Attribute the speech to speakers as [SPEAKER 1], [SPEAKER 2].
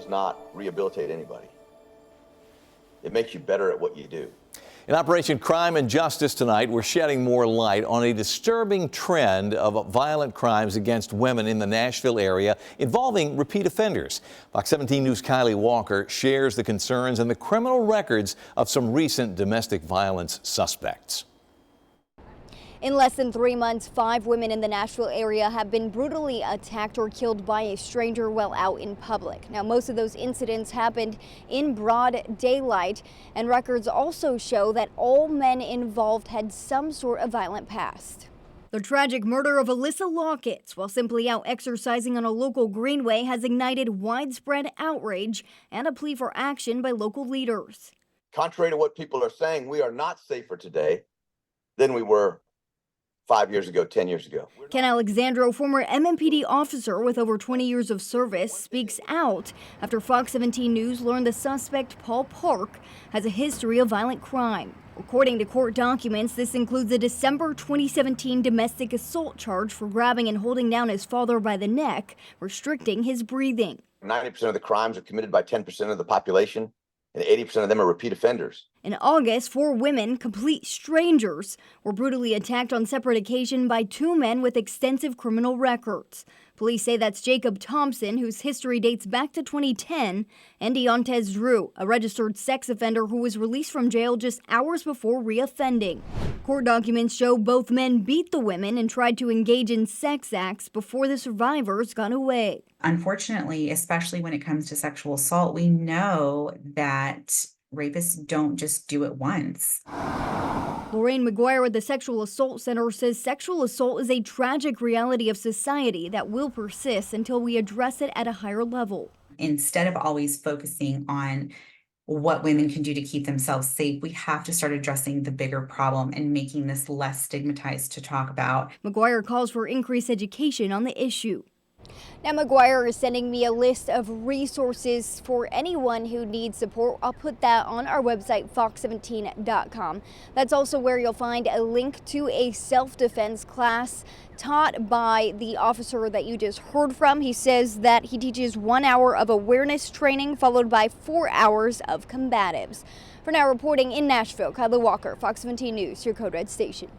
[SPEAKER 1] does not rehabilitate anybody. It makes you better at what you do.
[SPEAKER 2] In Operation Crime and Justice tonight, we're shedding more light on a disturbing trend of violent crimes against women in the Nashville area involving repeat offenders. Fox 17 News' Kylie Walker shares the concerns and the criminal records of some recent domestic violence suspects.
[SPEAKER 3] In less than 3 months, 5 women in the Nashville area have been brutally attacked or killed by a stranger while out in public. Now, most of those incidents happened in broad daylight, and records also show that all men involved had some sort of violent past. The tragic murder of Alyssa Lokits while simply out exercising on a local greenway has ignited widespread outrage and a plea for action by local leaders.
[SPEAKER 1] Contrary to what people are saying, we are not safer today than we were 5 years ago, 10 years ago.
[SPEAKER 3] Ken Alexandrow, former MMPD officer with over 20 years of service, speaks out after Fox 17 News learned the suspect, Paul Park, has a history of violent crime. According to court documents, this includes a December 2017 domestic assault charge for grabbing and holding down his father by the neck, restricting his breathing.
[SPEAKER 1] 90% of the crimes are committed by 10% of the population, and 80% of them are repeat offenders.
[SPEAKER 3] In August, 4 women, complete strangers, were brutally attacked on separate occasion by 2 men with extensive criminal records. Police say that's Jacob Thompson, whose history dates back to 2010, and Deontez Drew, a registered sex offender who was released from jail just hours before reoffending. Court documents show both men beat the women and tried to engage in sex acts before the survivors got away.
[SPEAKER 4] Unfortunately, especially when it comes to sexual assault, we know that rapists don't just do it once.
[SPEAKER 3] Lorraine McGuire at the Sexual Assault Center says sexual assault is a tragic reality of society that will persist until we address it at a higher level.
[SPEAKER 4] Instead of always focusing on what women can do to keep themselves safe, we have to start addressing the bigger problem and making this less stigmatized to talk about.
[SPEAKER 3] McGuire calls for increased education on the issue. Now, McGuire is sending me a list of resources for anyone who needs support. I'll put that on our website, fox17.com. That's also where you'll find a link to a self-defense class taught by the officer that you just heard from. He says that he teaches 1 hour of awareness training followed by 4 hours of combatives. For now, reporting in Nashville, Kylie Walker, Fox 17 News, your Code Red station.